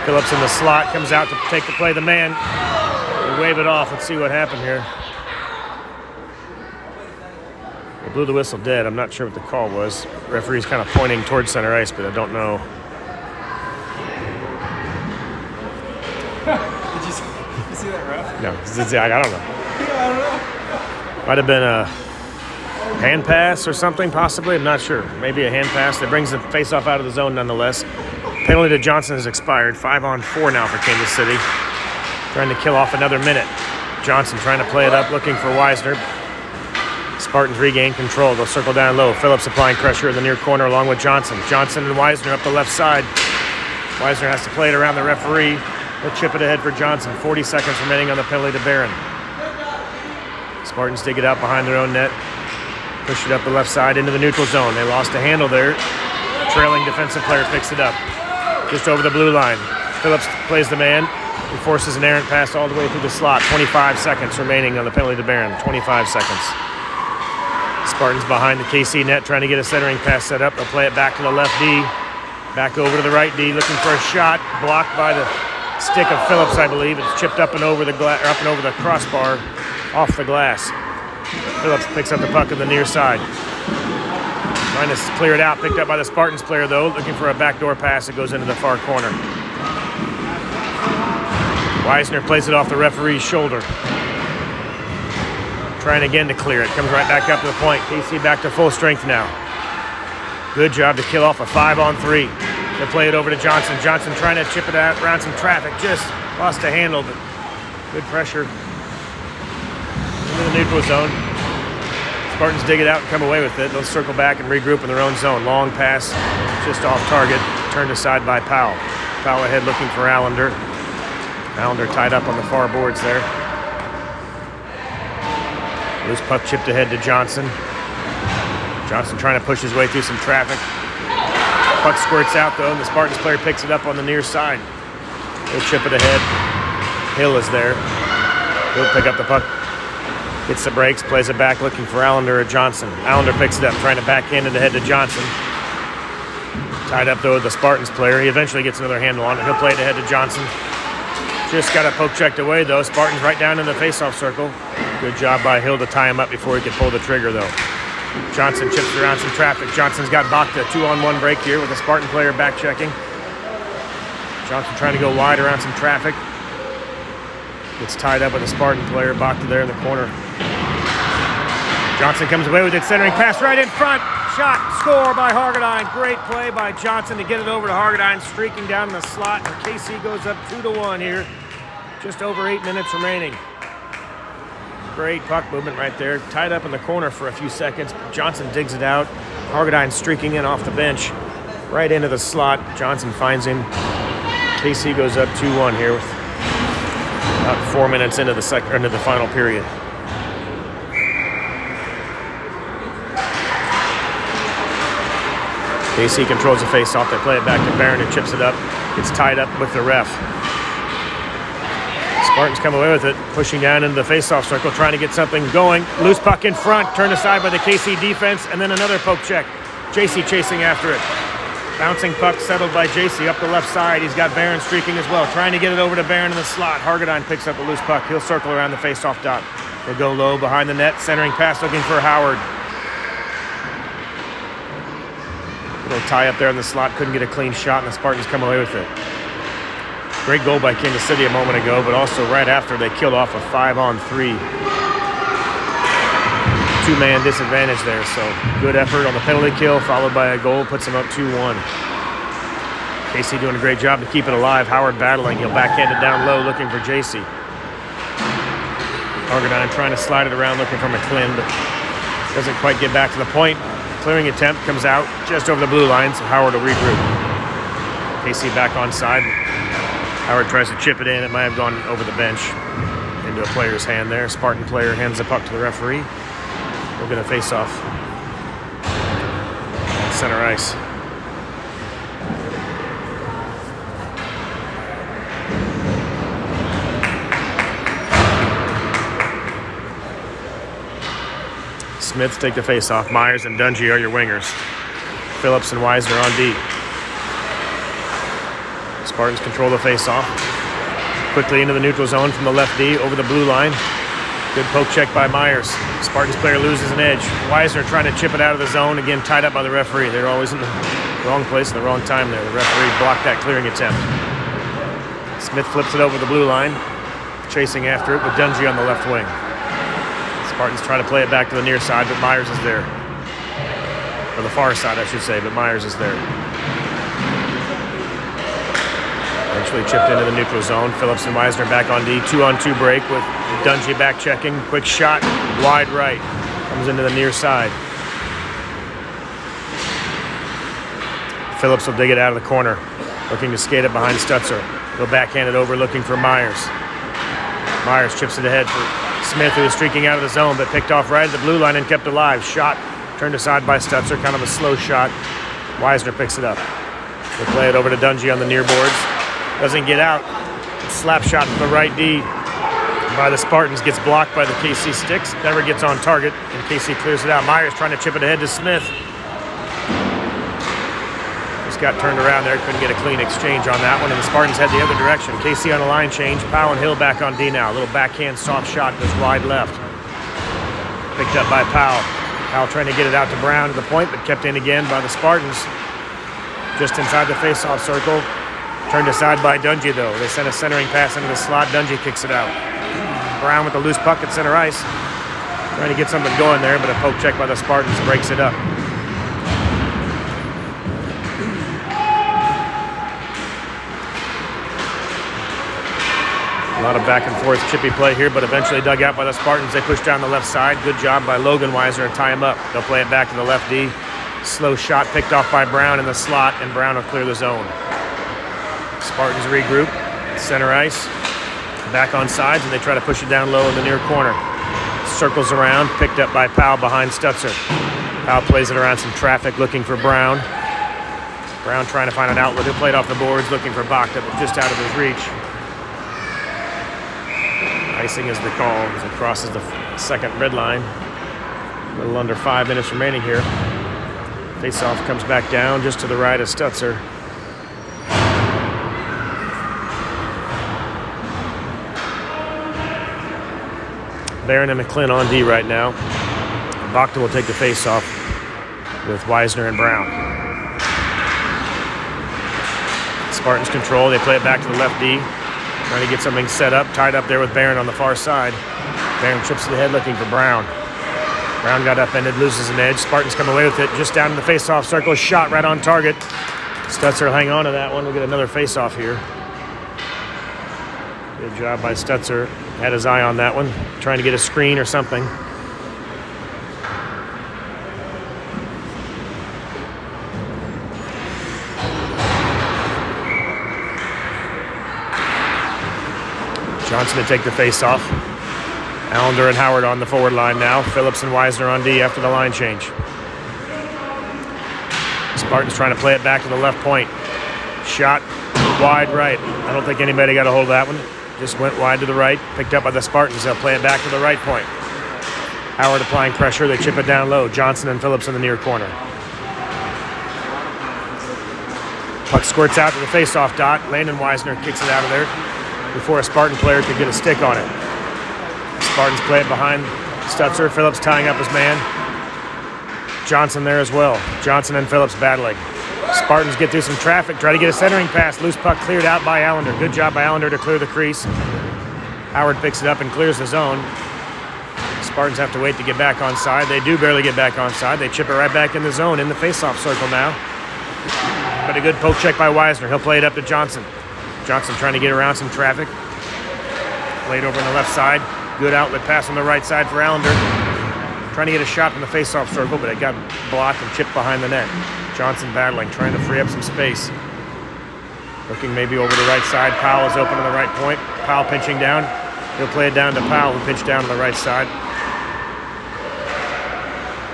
Phillips in the slot, comes out to take the play. The man, they wave it off. Let's see what happened here. They blew the whistle dead. I'm not sure what the call was. Referee's kind of pointing towards center ice, but I don't know. Did you see that ref? No, I don't know. Yeah, I don't know. Might have been a hand pass or something, possibly. I'm not sure. Maybe a hand pass that brings the face-off out of the zone nonetheless. Penalty to Johnson has expired. 5-on-4 now for Kansas City. Trying to kill off another minute. Johnson trying to play it up, looking for Weisner. Spartans regain control. They'll circle down low. Phillips applying pressure in the near corner along with Johnson. Johnson and Weisner up the left side. Weisner has to play it around the referee. They'll chip it ahead for Johnson. 40 seconds remaining on the penalty to Barron. Spartans dig it out behind their own net. Push it up the left side into the neutral zone. They lost a handle there. Trailing defensive player picks it up. Just over the blue line. Phillips plays the man. He forces an errant pass all the way through the slot. 25 seconds remaining on the penalty to Barron. 25 seconds. Spartans behind the KC net trying to get a centering pass set up. They'll play it back to the left D. Back over to the right D, looking for a shot. Blocked by the stick of Phillips, I believe. It's chipped up and over the up and over the crossbar, off the glass. Phillips picks up the puck on the near side. Trying to clear it out. Picked up by the Spartans player, though. Looking for a backdoor pass that goes into the far corner. Weisner plays it off the referee's shoulder. Trying again to clear it. Comes right back up to the point. KC back to full strength now. Good job to kill off a 5-on-3. They play it over to Johnson. Johnson trying to chip it out around some traffic. Just lost a handle, but good pressure into the neutral zone. Spartans dig it out and come away with it. They'll circle back and regroup in their own zone. Long pass, just off target. Turned aside by Powell. Powell ahead looking for Allender. Allender tied up on the far boards there. Loose puck chipped ahead to Johnson. Johnson trying to push his way through some traffic. Puck squirts out though, and the Spartans player picks it up on the near side. He'll chip it ahead. Hill is there. He'll pick up the puck. Gets the breaks, plays it back, looking for Allender or Johnson. Allender picks it up, trying to backhand it ahead to Johnson. Tied up, though, with the Spartans player. He eventually gets another handle on it. He'll play it ahead to Johnson. Just got a poke checked away, though. Spartans right down in the face-off circle. Good job by Hill to tie him up before he could pull the trigger, though. Johnson chips around some traffic. Johnson's got Bakta 2-on-1 break here with the Spartan player back checking. Johnson trying to go wide around some traffic. Gets tied up with a Spartan player. Bakta there in the corner. Johnson comes away with it, centering pass right in front. Shot, score by Hargadine. Great play by Johnson to get it over to Hargadine, streaking down in the slot. And KC goes up 2-1 here. Just over 8 minutes remaining. Great puck movement right there. Tied up in the corner for a few seconds. Johnson digs it out. Hargadine streaking in off the bench. Right into the slot. Johnson finds him. KC goes up 2-1 here with about 4 minutes into the final period. KC controls the face-off. They play it back to Barron, who chips it up. Gets tied up with the ref. Spartans come away with it, pushing down into the face-off circle, trying to get something going. Loose puck in front, turned aside by the KC defense, and then another poke check. JC chasing after it. Bouncing puck settled by JC up the left side. He's got Barron streaking as well, trying to get it over to Barron in the slot. Hargadine picks up a loose puck. He'll circle around the face-off dot. He'll go low behind the net, centering pass looking for Howard. Little tie up there in the slot, couldn't get a clean shot, and the Spartans come away with it. Great goal by Kansas City a moment ago, but also right after they killed off a 5-on-3. Two-man disadvantage there, so good effort on the penalty kill, followed by a goal, puts them up 2-1. KC doing a great job to keep it alive. Howard battling, he'll backhand it down low, looking for JC. Hargadine trying to slide it around, looking for McClin, but doesn't quite get back to the point. Clearing attempt comes out just over the blue line, so Howard will regroup. KC back on side. Howard tries to chip it in. It might have gone over the bench into a player's hand there. Spartan player hands the puck to the referee. We're going to face off on center ice. Smiths take the face-off. Myers and Dungy are your wingers. Phillips and Weisner on D. Spartans control the face-off. Quickly into the neutral zone from the left D, over the blue line. Good poke check by Myers. Spartans player loses an edge. Weisner trying to chip it out of the zone. Again, tied up by the referee. They're always in the wrong place at the wrong time there. The referee blocked that clearing attempt. Smith flips it over the blue line. Chasing after it with Dungy on the left wing. Spartans try to play it back to the near side, but Myers is there. Or the far side, I should say, but Myers is there. Eventually chipped into the neutral zone. Phillips and Weisner back on D. 2-on-2 break with Dungy back checking. Quick shot, wide right. Comes into the near side. Phillips will dig it out of the corner, looking to skate it behind Stutzer. He'll backhand it over, looking for Myers. Myers chips it ahead for Smith, who is streaking out of the zone, but picked off right at the blue line and kept alive. Shot turned aside by Stutzer, kind of a slow shot. Weisner picks it up. He'll play it over to Dungy on the near boards. Doesn't get out. Slap shot from the right D by the Spartans. Gets blocked by the KC sticks. Never gets on target, and KC clears it out. Myers trying to chip it ahead to Smith. Just got turned around there. Couldn't get a clean exchange on that one, and the Spartans head the other direction. KC on a line change. Powell and Hill back on D now. A little backhand soft shot goes wide left. Picked up by Powell. Powell trying to get it out to Brown to the point, but kept in again by the Spartans. Just inside the face-off circle. Turned aside by Dungy, though. They send a centering pass into the slot. Dungy kicks it out. Brown with the loose puck at center ice. Trying to get something going there, but a poke check by the Spartans breaks it up. A lot of back and forth chippy play here, but eventually dug out by the Spartans. They push down the left side. Good job by Logan Weiser to tie him up. They'll play it back to the left D. Slow shot picked off by Brown in the slot, and Brown will clear the zone. Spartans regroup, center ice, back on sides, and they try to push it down low in the near corner. Circles around, picked up by Powell behind Stutzer. Powell plays it around some traffic, looking for Brown. Brown trying to find an outlet. He'll play it off the boards, looking for Bakta, but just out of his reach. Icing is the call as it crosses the second red line. A little under 5 minutes remaining here. Face-off comes back down just to the right of Stutzer. Barron and McClin on D right now. Bachta will take the face-off with Weisner and Brown. Spartans control. They play it back to the left D. Trying to get something set up. Tied up there with Barron on the far side. Barron trips to the head looking for Brown. Brown got upended, loses an edge. Spartans come away with it just down in the face-off circle. Shot right on target. Stutzer will hang on to that one. We'll get another face-off here. Good job by Stutzer. Had his eye on that one. Trying to get a screen or something. Johnson to take the face-off. Allender and Howard on the forward line now. Phillips and Weisner on D after the line change. Spartans trying to play it back to the left point. Shot wide right. I don't think anybody got a hold of that one. Just went wide to the right. Picked up by the Spartans. They'll play it back to the right point. Howard applying pressure. They chip it down low. Johnson and Phillips in the near corner. Puck squirts out to the face-off dot. Landon Weisner kicks it out of there before a Spartan player could get a stick on it. Spartans play it behind Stutzer. Phillips tying up his man. Johnson there as well. Johnson and Phillips battling. Spartans get through some traffic. Try to get a centering pass. Loose puck cleared out by Allender. Good job by Allender to clear the crease. Howard picks it up and clears the zone. Spartans have to wait to get back on side. They do barely get back on side. They chip it right back in the zone in the face-off circle now. But a good poke check by Weisner. He'll play it up to Johnson. Johnson trying to get around some traffic. Played over on the left side. Good outlet pass on the right side for Allender. Trying to get a shot from the face-off circle, but it got blocked and chipped behind the net. Johnson battling, trying to free up some space. Looking maybe over the right side. Powell is open on the right point. Powell pinching down. He'll play it down to Powell, who pinched down on the right side.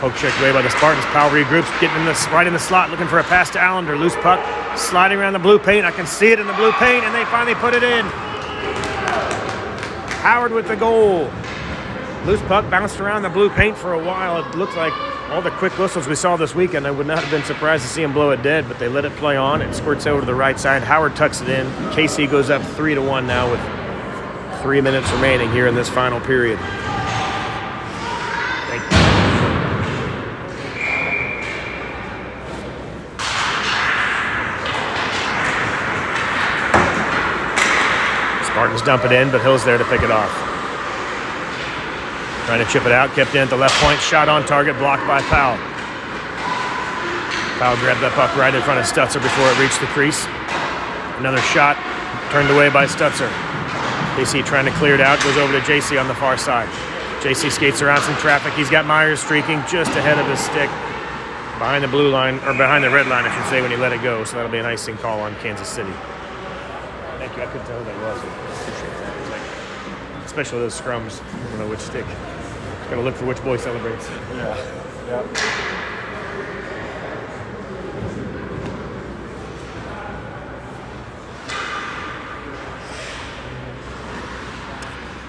Poke checked away by the Spartans. Powell regroups, getting in right in the slot, looking for a pass to Allender. Loose puck, sliding around the blue paint. I can see it in the blue paint, and they finally put it in. Howard with the goal. Loose puck bounced around the blue paint for a while. It looked like all the quick whistles we saw this weekend, I would not have been surprised to see him blow it dead, but they let it play on. It squirts over to the right side. Howard tucks it in. KC goes up 3-1 now with 3 minutes remaining here in this final period. Spartans dump it in, but Hill's there to pick it off. Trying to chip it out, kept in at the left point, shot on target, blocked by Powell. Powell grabbed that puck right in front of Stutzer before it reached the crease. Another shot, turned away by Stutzer. JC trying to clear it out, goes over to JC on the far side. JC skates around some traffic. He's got Myers streaking just ahead of his stick. Behind the blue line, or behind the red line, I should say, when he let it go. So that'll be an icing call on Kansas City. Thank you, I couldn't tell who that was. I appreciate that. It's like, especially those scrums, I don't know which stick. Gotta look for which boy celebrates. Yeah. Yep.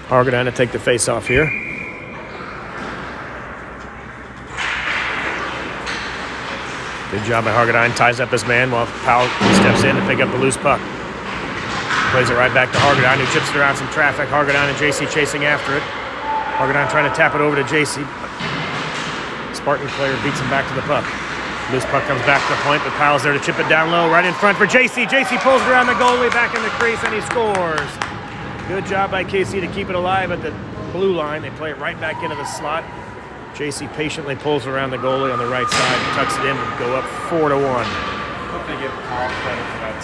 Hargadine to take the face off here. Good job by Hargadine. Ties up his man while Powell steps in to pick up the loose puck. Plays it right back to Hargadine, who chips it around some traffic. Hargadine and JC chasing after it. Hargadine trying to tap it over to JC. Spartan player beats him back to the puck. Loose puck comes back to the point, but Powell's there to chip it down low, right in front for JC. JC pulls it around the goalie, back in the crease, and he scores. Good job by KC to keep it alive at the blue line. They play it right back into the slot. JC patiently pulls around the goalie on the right side and tucks it in to go up 4-1. I hope they give Powell credit for that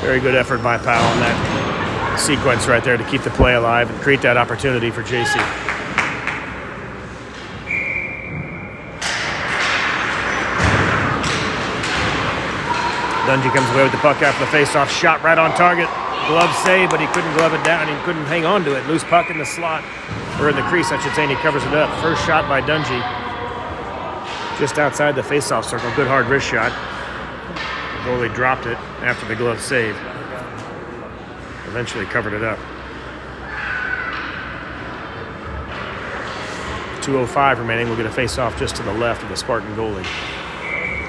too. Very good effort by Powell in that sequence right there to keep the play alive and create that opportunity for JC. Dungy comes away with the puck after the face-off. Shot right on target. Glove save, but he couldn't glove it down. He couldn't hang on to it. Loose puck in the slot, or in the crease, I should say, and he covers it up. First shot by Dungy. Just outside the face-off circle. Good hard wrist shot. The goalie dropped it after the glove save. Eventually covered it up. 2:05 remaining. We'll get a face-off just to the left of the Spartan goalie.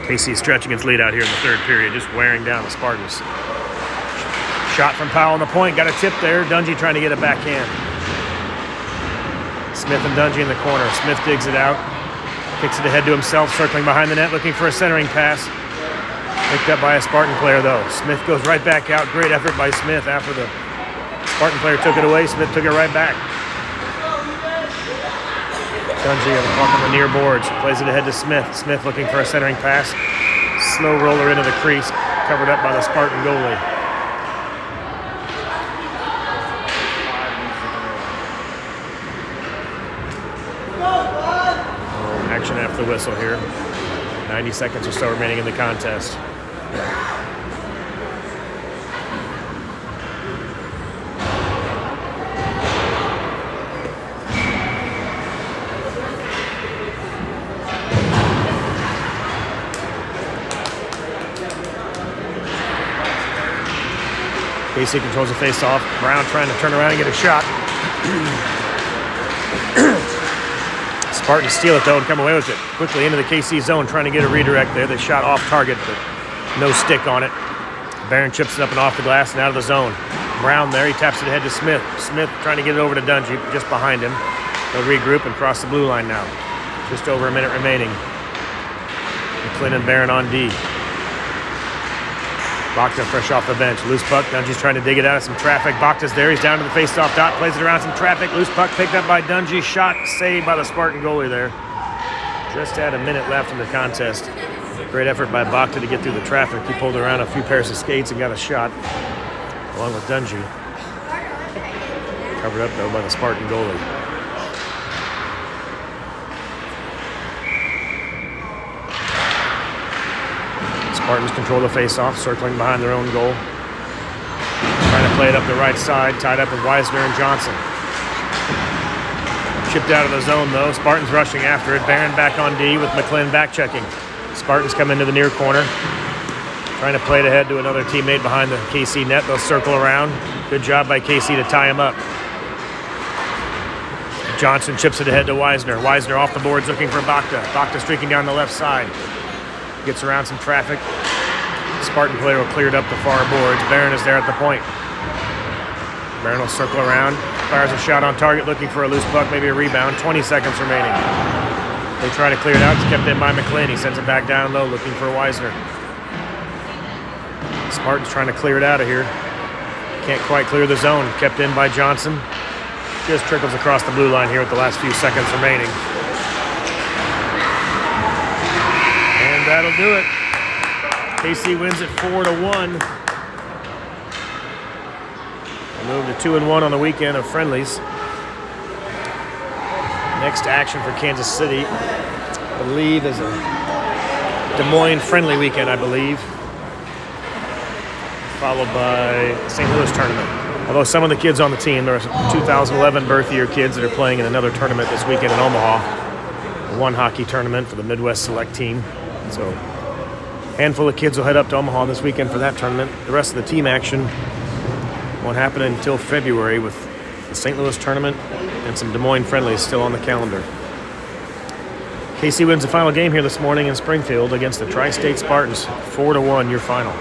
KC stretching its lead out here in the third period, just wearing down the Spartans. Shot from Powell on the point, got a tip there. Dungy trying to get a backhand. Smith and Dungy in the corner. Smith digs it out, kicks it ahead to himself, circling behind the net, looking for a centering pass. Picked up by a Spartan player though. Smith goes right back out. Great effort by Smith after the Spartan player took it away. Smith took it right back. Dungy on the puck on the near boards. Plays it ahead to Smith. Smith looking for a centering pass. Slow roller into the crease. Covered up by the Spartan goalie. Action after the whistle here. 90 seconds or so remaining in the contest. KC controls the face-off. Brown trying to turn around and get a shot. Spartans steal it though and come away with it. Quickly into the KC zone, trying to get a redirect there. They shot off target, but no stick on it. Barron chips it up and off the glass and out of the zone. Brown there, he taps it ahead to Smith. Smith trying to get it over to Dungy, just behind him. They'll regroup and cross the blue line now. Just over a minute remaining. McLean and Barron on D. Bakta fresh off the bench. Loose puck. Dungy's trying to dig it out of some traffic. Bakta's there. He's down to the face-off dot. Plays it around some traffic. Loose puck picked up by Dungy. Shot saved by the Spartan goalie there. Just had a minute left in the contest. Great effort by Bakta to get through the traffic. He pulled around a few pairs of skates and got a shot along with Dungy. Covered up though by the Spartan goalie. Spartans control the face-off, circling behind their own goal. Trying to play it up the right side, tied up with Weisner and Johnson. Chipped out of the zone though. Spartans rushing after it. Barron back on D with McLean back checking. Spartans come into the near corner. Trying to play it ahead to another teammate behind the KC net. They'll circle around. Good job by KC to tie him up. Johnson chips it ahead to Weisner. Weisner off the boards looking for Bakta. Bakta streaking down the left side. Gets around some traffic. Spartan player will clear it up the far boards. Barron is there at the point. Barron will circle around. Fires a shot on target looking for a loose puck, maybe a rebound. 20 seconds remaining. They try to clear it out. It's kept in by McLean. He sends it back down low looking for Weisner. Spartans trying to clear it out of here. Can't quite clear the zone. Kept in by Johnson. Just trickles across the blue line here with the last few seconds remaining. And that'll do it. KC wins it 4-1. We'll move to 2-1 on the weekend of friendlies. Next action for Kansas City, I believe, is a Des Moines friendly weekend, I believe. Followed by St. Louis tournament. Although some of the kids on the team, there are 2011 birth year kids that are playing in another tournament this weekend in Omaha. One hockey tournament for the Midwest Select team. So a handful of kids will head up to Omaha this weekend for that tournament. The rest of the team action won't happen until February with the St. Louis tournament and some Des Moines friendlies still on the calendar. KC wins the final game here this morning in Springfield against the Tri-State Spartans. 4-1 your final.